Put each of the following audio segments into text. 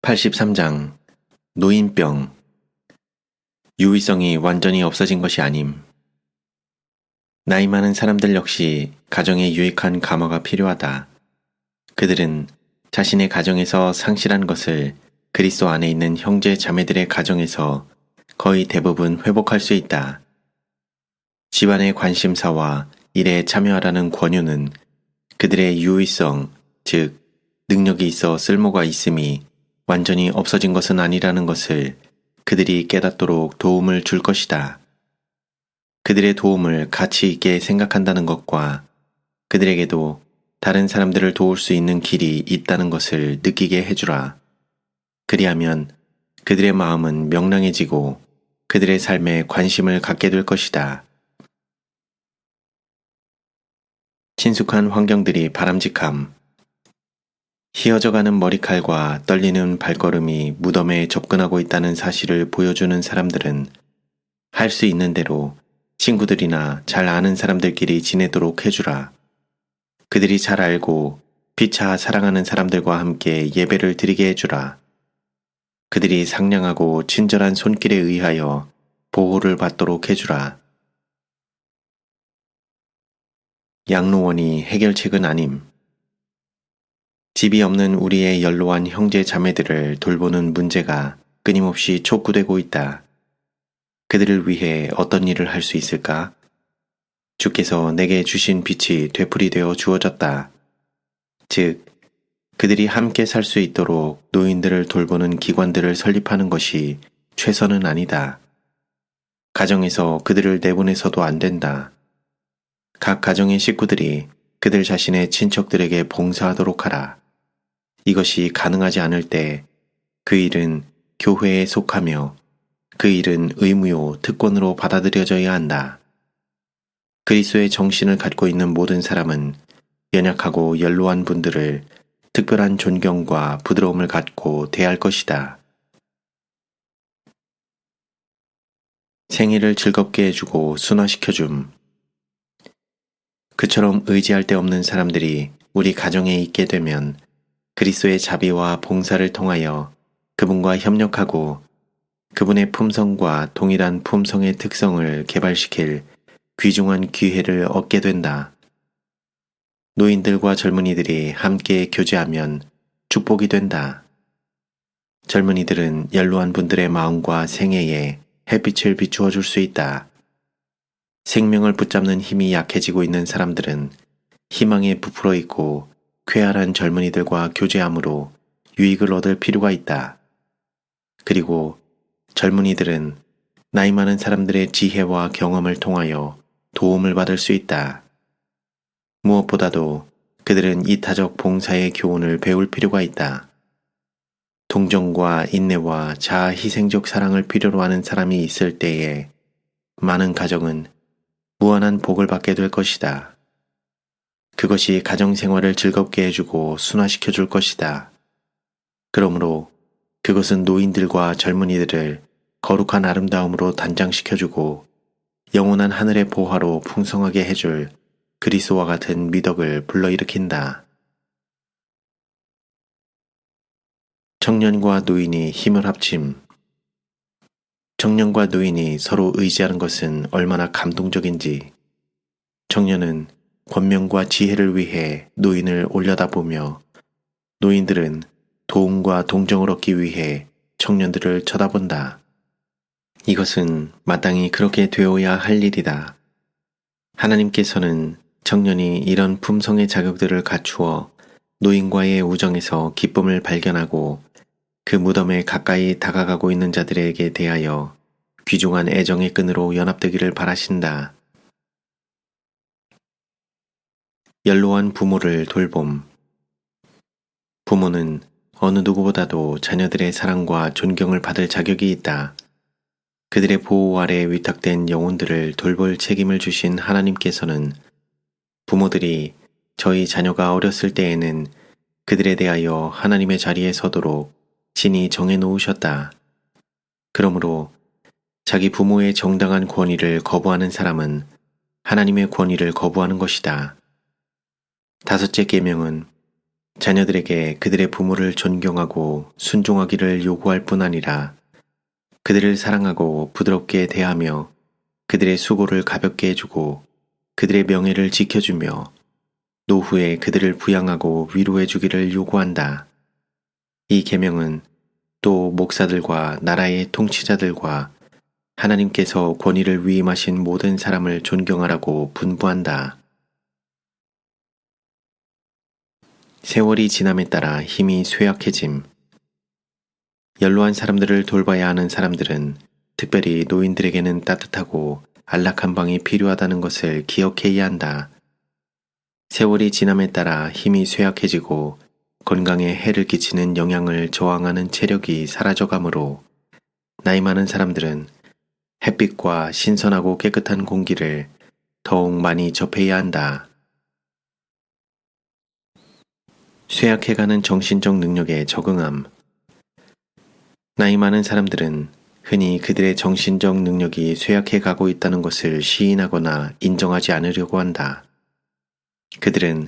83장 노인병. 유의성이 완전히 없어진 것이 아님. 나이 많은 사람들 역시 가정에 유익한 감화가 필요하다. 그들은 자신의 가정에서 상실한 것을 그리스도 안에 있는 형제 자매들의 가정에서 거의 대부분 회복할 수 있다. 집안의 관심사와 일에 참여하라는 권유는 그들의 유의성, 즉 능력이 있어 쓸모가 있음이 완전히 없어진 것은 아니라는 것을 그들이 깨닫도록 도움을 줄 것이다. 그들의 도움을 가치 있게 생각한다는 것과 그들에게도 다른 사람들을 도울 수 있는 길이 있다는 것을 느끼게 해주라. 그리하면 그들의 마음은 명랑해지고 그들의 삶에 관심을 갖게 될 것이다. 친숙한 환경들이 바람직함. 휘어져가는 머리칼과 떨리는 발걸음이 무덤에 접근하고 있다는 사실을 보여주는 사람들은 할 수 있는 대로 친구들이나 잘 아는 사람들끼리 지내도록 해주라. 그들이 잘 알고 피차 사랑하는 사람들과 함께 예배를 드리게 해주라. 그들이 상냥하고 친절한 손길에 의하여 보호를 받도록 해주라. 양로원이 해결책은 아님. 집이 없는 우리의 연로한 형제 자매들을 돌보는 문제가 끊임없이 촉구되고 있다. 그들을 위해 어떤 일을 할 수 있을까? 주께서 내게 주신 빛이 되풀이되어 주어졌다. 즉, 그들이 함께 살 수 있도록 노인들을 돌보는 기관들을 설립하는 것이 최선은 아니다. 가정에서 그들을 내보내서도 안 된다. 각 가정의 식구들이 그들 자신의 친척들에게 봉사하도록 하라. 이것이 가능하지 않을 때 그 일은 교회에 속하며 그 일은 의무요 특권으로 받아들여져야 한다. 그리스도의 정신을 갖고 있는 모든 사람은 연약하고 연로한 분들을 특별한 존경과 부드러움을 갖고 대할 것이다. 생일을 즐겁게 해주고 순화시켜줌. 그처럼 의지할 데 없는 사람들이 우리 가정에 있게 되면 그리스도의 자비와 봉사를 통하여 그분과 협력하고 그분의 품성과 동일한 품성의 특성을 개발시킬 귀중한 기회를 얻게 된다. 노인들과 젊은이들이 함께 교제하면 축복이 된다. 젊은이들은 연로한 분들의 마음과 생애에 햇빛을 비추어 줄 수 있다. 생명을 붙잡는 힘이 약해지고 있는 사람들은 희망에 부풀어 있고 쾌활한 젊은이들과 교제함으로 유익을 얻을 필요가 있다. 그리고 젊은이들은 나이 많은 사람들의 지혜와 경험을 통하여 도움을 받을 수 있다. 무엇보다도 그들은 이타적 봉사의 교훈을 배울 필요가 있다. 동정과 인내와 자아 희생적 사랑을 필요로 하는 사람이 있을 때에 많은 가정은 무한한 복을 받게 될 것이다. 그것이 가정생활을 즐겁게 해주고 순화시켜 줄 것이다. 그러므로 그것은 노인들과 젊은이들을 거룩한 아름다움으로 단장시켜주고 영원한 하늘의 보화로 풍성하게 해줄 그리스도와 같은 미덕을 불러일으킨다. 청년과 노인이 힘을 합침. 청년과 노인이 서로 의지하는 것은 얼마나 감동적인지. 청년은 권명과 지혜를 위해 노인을 올려다보며 노인들은 도움과 동정을 얻기 위해 청년들을 쳐다본다. 이것은 마땅히 그렇게 되어야 할 일이다. 하나님께서는 청년이 이런 품성의 자격들을 갖추어 노인과의 우정에서 기쁨을 발견하고 그 무덤에 가까이 다가가고 있는 자들에게 대하여 귀중한 애정의 끈으로 연합되기를 바라신다. 연로한 부모를 돌봄. 부모는 어느 누구보다도 자녀들의 사랑과 존경을 받을 자격이 있다. 그들의 보호 아래 위탁된 영혼들을 돌볼 책임을 주신 하나님께서는 부모들이 저희 자녀가 어렸을 때에는 그들에 대하여 하나님의 자리에 서도록 친히 정해 놓으셨다. 그러므로 자기 부모의 정당한 권위를 거부하는 사람은 하나님의 권위를 거부하는 것이다. 다섯째 계명은 자녀들에게 그들의 부모를 존경하고 순종하기를 요구할 뿐 아니라 그들을 사랑하고 부드럽게 대하며 그들의 수고를 가볍게 해주고 그들의 명예를 지켜주며 노후에 그들을 부양하고 위로해 주기를 요구한다. 이 계명은 또 목사들과 나라의 통치자들과 하나님께서 권위를 위임하신 모든 사람을 존경하라고 분부한다. 세월이 지남에 따라 힘이 쇠약해짐. 연로한 사람들을 돌봐야 하는 사람들은 특별히 노인들에게는 따뜻하고 안락한 방이 필요하다는 것을 기억해야 한다. 세월이 지남에 따라 힘이 쇠약해지고 건강에 해를 끼치는 영향을 저항하는 체력이 사라져가므로 나이 많은 사람들은 햇빛과 신선하고 깨끗한 공기를 더욱 많이 접해야 한다. 쇠약해가는 정신적 능력에 적응함. 나이 많은 사람들은 흔히 그들의 정신적 능력이 쇠약해가고 있다는 것을 시인하거나 인정하지 않으려고 한다. 그들은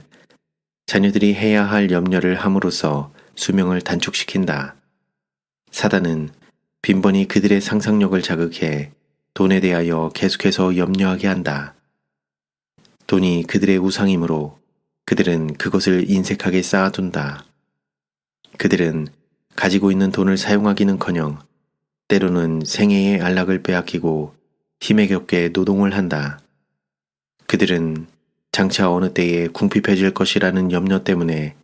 자녀들이 해야 할 염려를 함으로써 수명을 단축시킨다. 사단은 빈번히 그들의 상상력을 자극해 돈에 대하여 계속해서 염려하게 한다. 돈이 그들의 우상이므로 그들은 그것을 인색하게 쌓아둔다. 그들은 가지고 있는 돈을 사용하기는커녕 때로는 생애의 안락을 빼앗기고 힘에 겹게 노동을 한다. 그들은 장차 어느 때에 궁핍해질 것이라는 염려 때문에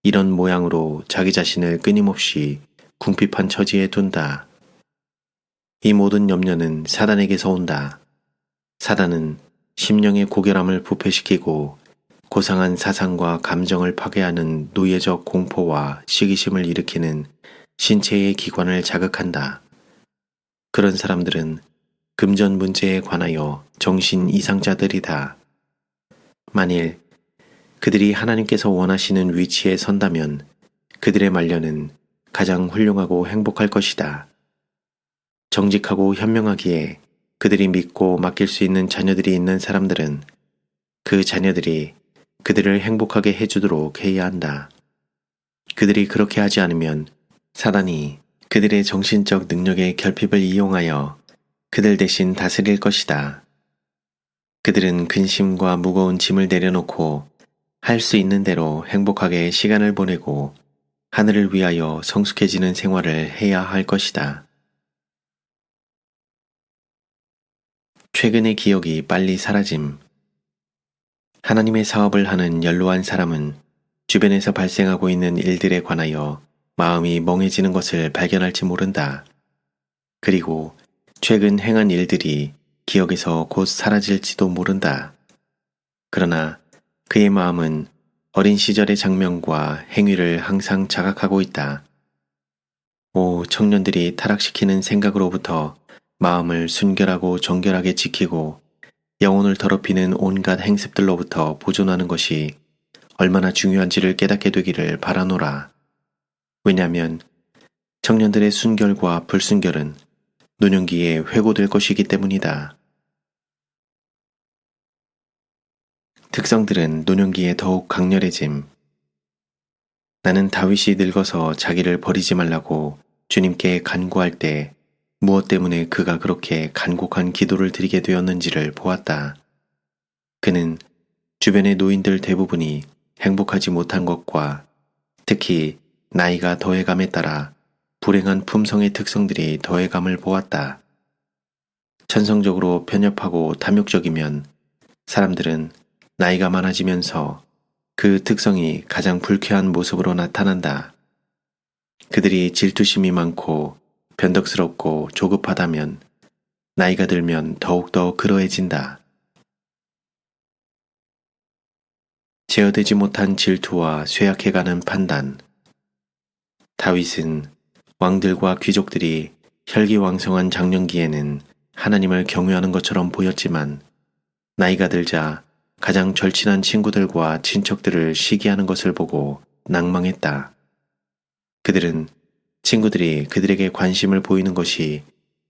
이런 모양으로 자기 자신을 끊임없이 궁핍한 처지에 둔다. 이 모든 염려는 사단에게서 온다. 사단은 심령의 고결함을 부패시키고 고상한 사상과 감정을 파괴하는 노예적 공포와 시기심을 일으키는 신체의 기관을 자극한다. 그런 사람들은 금전 문제에 관하여 정신 이상자들이다. 만일 그들이 하나님께서 원하시는 위치에 선다면 그들의 말년은 가장 훌륭하고 행복할 것이다. 정직하고 현명하기에 그들이 믿고 맡길 수 있는 자녀들이 있는 사람들은 그 자녀들이 그들을 행복하게 해주도록 해야 한다. 그들이 그렇게 하지 않으면 사단이 그들의 정신적 능력의 결핍을 이용하여 그들 대신 다스릴 것이다. 그들은 근심과 무거운 짐을 내려놓고 할 수 있는 대로 행복하게 시간을 보내고 하늘을 위하여 성숙해지는 생활을 해야 할 것이다. 최근의 기억이 빨리 사라짐. 하나님의 사업을 하는 연로한 사람은 주변에서 발생하고 있는 일들에 관하여 마음이 멍해지는 것을 발견할지 모른다. 그리고 최근 행한 일들이 기억에서 곧 사라질지도 모른다. 그러나 그의 마음은 어린 시절의 장면과 행위를 항상 자각하고 있다. 오 청년들이 타락시키는 생각으로부터 마음을 순결하고 정결하게 지키고 영혼을 더럽히는 온갖 행습들로부터 보존하는 것이 얼마나 중요한지를 깨닫게 되기를 바라노라. 왜냐하면 청년들의 순결과 불순결은 노년기에 회고될 것이기 때문이다. 특성들은 노년기에 더욱 강렬해짐. 나는 다윗이 늙어서 자기를 버리지 말라고 주님께 간구할 때 무엇 때문에 그가 그렇게 간곡한 기도를 드리게 되었는지를 보았다. 그는 주변의 노인들 대부분이 행복하지 못한 것과 특히 나이가 더해감에 따라 불행한 품성의 특성들이 더해감을 보았다. 천성적으로 편협하고 탐욕적이면 사람들은 나이가 많아지면서 그 특성이 가장 불쾌한 모습으로 나타난다. 그들이 질투심이 많고 변덕스럽고 조급하다면 나이가 들면 더욱더 그러해진다. 제어되지 못한 질투와 쇠약해가는 판단. 다윗은 왕들과 귀족들이 혈기왕성한 장년기에는 하나님을 경외하는 것처럼 보였지만 나이가 들자 가장 절친한 친구들과 친척들을 시기하는 것을 보고 낭망했다. 그들은 친구들이 그들에게 관심을 보이는 것이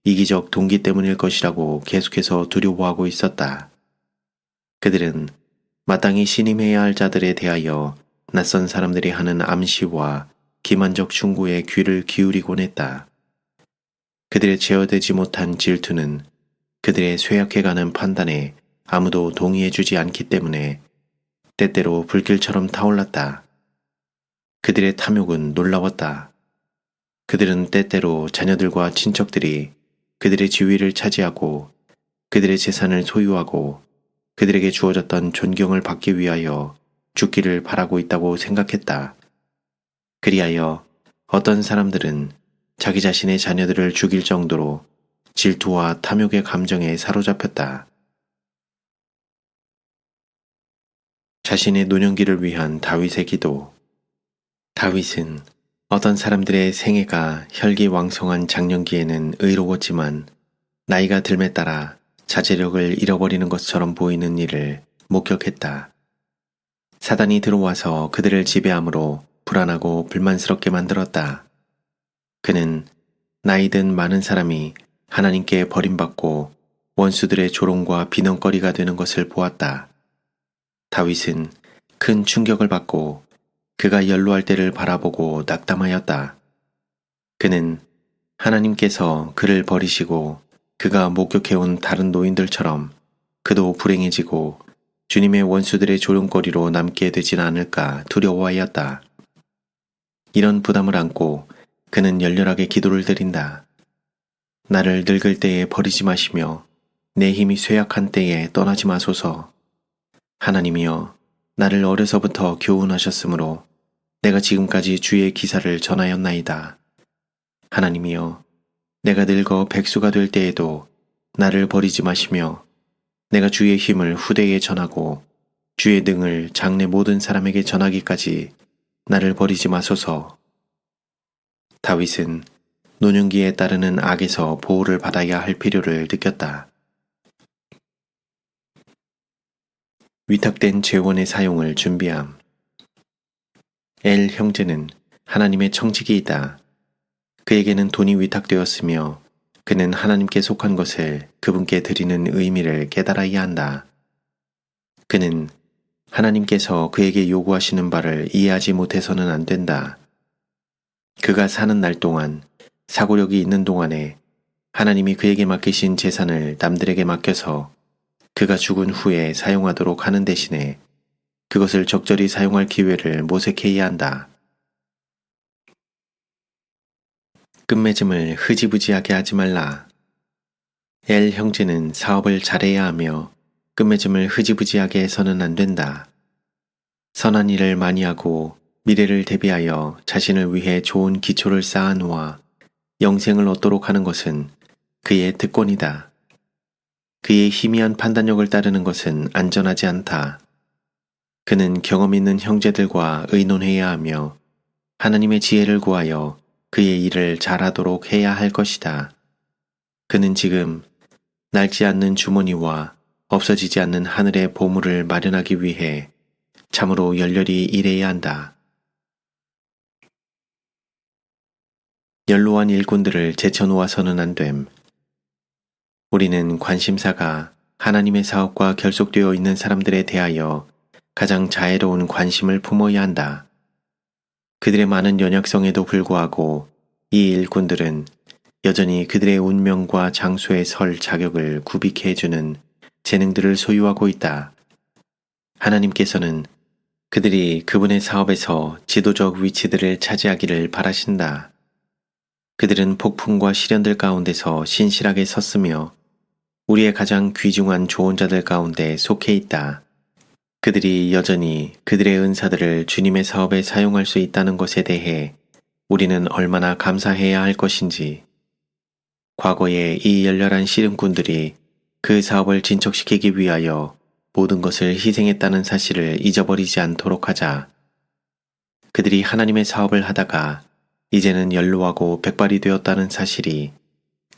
이기적 동기 때문일 것이라고 계속해서 두려워하고 있었다. 그들은 마땅히 신임해야 할 자들에 대하여 낯선 사람들이 하는 암시와 기만적 충고에 귀를 기울이곤 했다. 그들의 제어되지 못한 질투는 그들의 쇠약해가는 판단에 아무도 동의해주지 않기 때문에 때때로 불길처럼 타올랐다. 그들의 탐욕은 놀라웠다. 그들은 때때로 자녀들과 친척들이 그들의 지위를 차지하고 그들의 재산을 소유하고 그들에게 주어졌던 존경을 받기 위하여 죽기를 바라고 있다고 생각했다. 그리하여 어떤 사람들은 자기 자신의 자녀들을 죽일 정도로 질투와 탐욕의 감정에 사로잡혔다. 자신의 노년기를 위한 다윗의 기도. 다윗은 어떤 사람들의 생애가 혈기왕성한 장년기에는 의로웠지만 나이가 들매 따라 자제력을 잃어버리는 것처럼 보이는 일을 목격했다. 사단이 들어와서 그들을 지배함으로 불안하고 불만스럽게 만들었다. 그는 나이든 많은 사람이 하나님께 버림받고 원수들의 조롱과 비넌거리가 되는 것을 보았다. 다윗은 큰 충격을 받고 그가 연로할 때를 바라보고 낙담하였다. 그는 하나님께서 그를 버리시고 그가 목격해온 다른 노인들처럼 그도 불행해지고 주님의 원수들의 조롱거리로 남게 되진 않을까 두려워하였다. 이런 부담을 안고 그는 열렬하게 기도를 드린다. 나를 늙을 때에 버리지 마시며 내 힘이 쇠약한 때에 떠나지 마소서. 하나님이여, 나를 어려서부터 교훈하셨으므로 내가 지금까지 주의 기사를 전하였나이다. 하나님이여, 내가 늙어 백수가 될 때에도 나를 버리지 마시며 내가 주의 힘을 후대에 전하고 주의 능을 장래 모든 사람에게 전하기까지 나를 버리지 마소서. 다윗은 노년기에 따르는 악에서 보호를 받아야 할 필요를 느꼈다. 위탁된 재원의 사용을 준비함. 엘 형제는 하나님의 청지기이다. 그에게는 돈이 위탁되었으며 그는 하나님께 속한 것을 그분께 드리는 의미를 깨달아야 한다. 그는 하나님께서 그에게 요구하시는 바를 이해하지 못해서는 안 된다. 그가 사는 날 동안, 사고력이 있는 동안에 하나님이 그에게 맡기신 재산을 남들에게 맡겨서 그가 죽은 후에 사용하도록 하는 대신에 그것을 적절히 사용할 기회를 모색해야 한다. 끝맺음을 흐지부지하게 하지 말라. 엘 형제는 사업을 잘해야 하며 끝맺음을 흐지부지하게 해서는 안 된다. 선한 일을 많이 하고 미래를 대비하여 자신을 위해 좋은 기초를 쌓아놓아 영생을 얻도록 하는 것은 그의 특권이다. 그의 희미한 판단력을 따르는 것은 안전하지 않다. 그는 경험 있는 형제들과 의논해야 하며 하나님의 지혜를 구하여 그의 일을 잘하도록 해야 할 것이다. 그는 지금 낡지 않는 주머니와 없어지지 않는 하늘의 보물을 마련하기 위해 참으로 열렬히 일해야 한다. 연로한 일꾼들을 제쳐놓아서는 안 됨. 우리는 관심사가 하나님의 사업과 결속되어 있는 사람들에 대하여 가장 자애로운 관심을 품어야 한다. 그들의 많은 연약성에도 불구하고 이 일꾼들은 여전히 그들의 운명과 장소에 설 자격을 구비케 해주는 재능들을 소유하고 있다. 하나님께서는 그들이 그분의 사업에서 지도적 위치들을 차지하기를 바라신다. 그들은 폭풍과 시련들 가운데서 신실하게 섰으며 우리의 가장 귀중한 조언자들 가운데 속해 있다. 그들이 여전히 그들의 은사들을 주님의 사업에 사용할 수 있다는 것에 대해 우리는 얼마나 감사해야 할 것인지. 과거에 이 열렬한 씨름꾼들이 그 사업을 진척시키기 위하여 모든 것을 희생했다는 사실을 잊어버리지 않도록 하자. 그들이 하나님의 사업을 하다가 이제는 연로하고 백발이 되었다는 사실이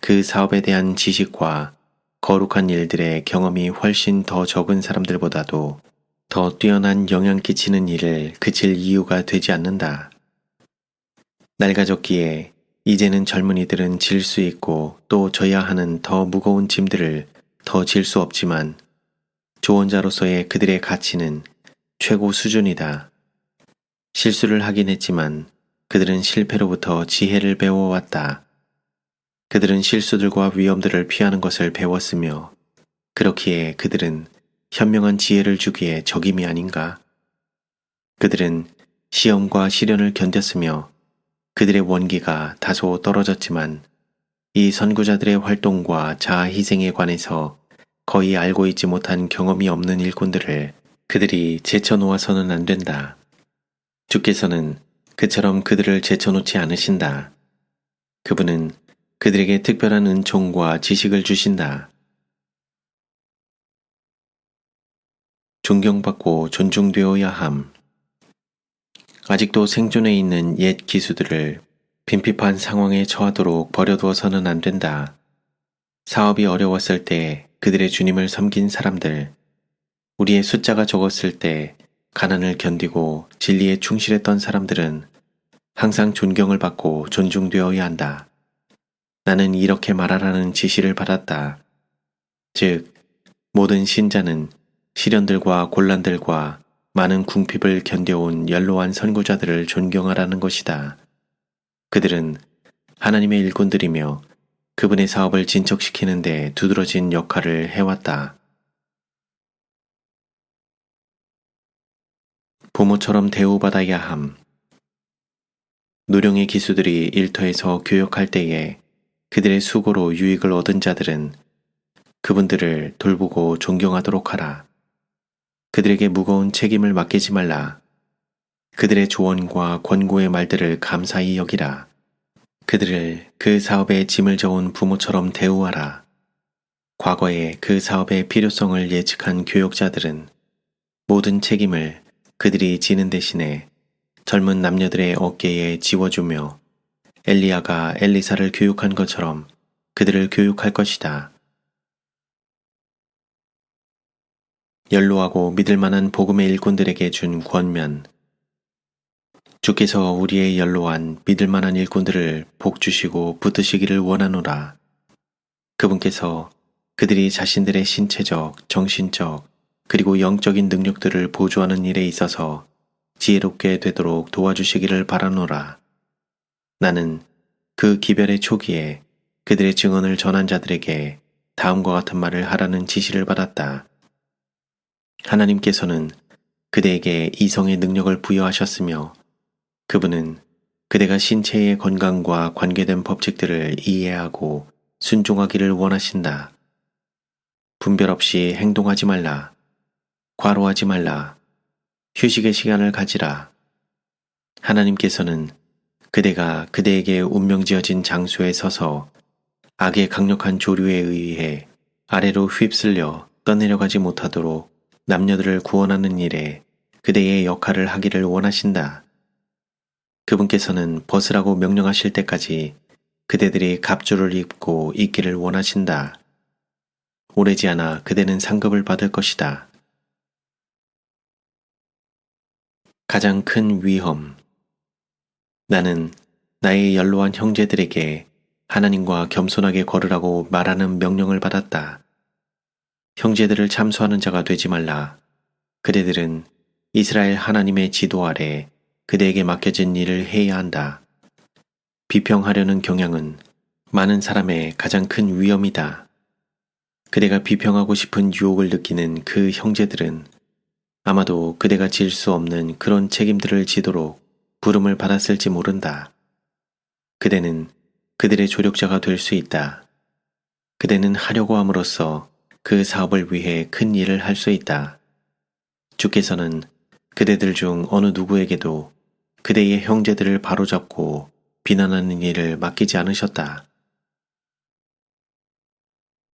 그 사업에 대한 지식과 거룩한 일들의 경험이 훨씬 더 적은 사람들보다도 더 뛰어난 영향 끼치는 일을 그칠 이유가 되지 않는다. 낡아졌기에 이제는 젊은이들은 질 수 있고 또 져야 하는 더 무거운 짐들을 더 질 수 없지만 조언자로서의 그들의 가치는 최고 수준이다. 실수를 하긴 했지만 그들은 실패로부터 지혜를 배워왔다. 그들은 실수들과 위험들을 피하는 것을 배웠으며 그렇기에 그들은 현명한 지혜를 주기에 적임이 아닌가? 그들은 시험과 시련을 견뎠으며 그들의 원기가 다소 떨어졌지만 이 선구자들의 활동과 자아 희생에 관해서 거의 알고 있지 못한 경험이 없는 일꾼들을 그들이 제쳐놓아서는 안 된다. 주께서는 그처럼 그들을 제쳐놓지 않으신다. 그분은 그들에게 특별한 은총과 지식을 주신다. 존경받고 존중되어야 함. 아직도 생존해 있는 옛 기수들을 빈핍한 상황에 처하도록 버려두어서는 안 된다. 사업이 어려웠을 때 그들의 주님을 섬긴 사람들, 우리의 숫자가 적었을 때 가난을 견디고 진리에 충실했던 사람들은 항상 존경을 받고 존중되어야 한다. 나는 이렇게 말하라는 지시를 받았다. 즉, 모든 신자는 시련들과 곤란들과 많은 궁핍을 견뎌온 연로한 선구자들을 존경하라는 것이다. 그들은 하나님의 일꾼들이며 그분의 사업을 진척시키는 데 두드러진 역할을 해왔다. 부모처럼 대우받아야 함. 노령의 기수들이 일터에서 교역할 때에 그들의 수고로 유익을 얻은 자들은 그분들을 돌보고 존경하도록 하라. 그들에게 무거운 책임을 맡기지 말라. 그들의 조언과 권고의 말들을 감사히 여기라. 그들을 그 사업에 짐을 져온 부모처럼 대우하라. 과거에 그 사업의 필요성을 예측한 교역자들은 모든 책임을 그들이 지는 대신에 젊은 남녀들의 어깨에 지워주며 엘리야가 엘리사를 교육한 것처럼 그들을 교육할 것이다. 연로하고 믿을 만한 복음의 일꾼들에게 준 권면. 주께서 우리의 연로한 믿을 만한 일꾼들을 복 주시고 붙드시기를 원하노라. 그분께서 그들이 자신들의 신체적, 정신적, 그리고 영적인 능력들을 보조하는 일에 있어서 지혜롭게 되도록 도와주시기를 바라노라. 나는 그 기별의 초기에 그들의 증언을 전한 자들에게 다음과 같은 말을 하라는 지시를 받았다. 하나님께서는 그대에게 이성의 능력을 부여하셨으며 그분은 그대가 신체의 건강과 관계된 법칙들을 이해하고 순종하기를 원하신다. 분별 없이 행동하지 말라. 과로하지 말라. 휴식의 시간을 가지라. 하나님께서는 그대가 그대에게 운명지어진 장소에 서서 악의 강력한 조류에 의해 아래로 휩쓸려 떠내려가지 못하도록 남녀들을 구원하는 일에 그대의 역할을 하기를 원하신다. 그분께서는 벗으라고 명령하실 때까지 그대들이 갑주를 입고 있기를 원하신다. 오래지 않아 그대는 상급을 받을 것이다. 가장 큰 위험. 나는 나의 연로한 형제들에게 하나님과 겸손하게 걸으라고 말하는 명령을 받았다. 형제들을 참소하는 자가 되지 말라. 그대들은 이스라엘 하나님의 지도 아래 그대에게 맡겨진 일을 해야 한다. 비평하려는 경향은 많은 사람의 가장 큰 위험이다. 그대가 비평하고 싶은 유혹을 느끼는 그 형제들은 아마도 그대가 질 수 없는 그런 책임들을 지도록 부름을 받았을지 모른다. 그대는 그들의 조력자가 될 수 있다. 그대는 하려고 함으로써 그 사업을 위해 큰 일을 할 수 있다. 주께서는 그대들 중 어느 누구에게도 그대의 형제들을 바로잡고 비난하는 일을 맡기지 않으셨다.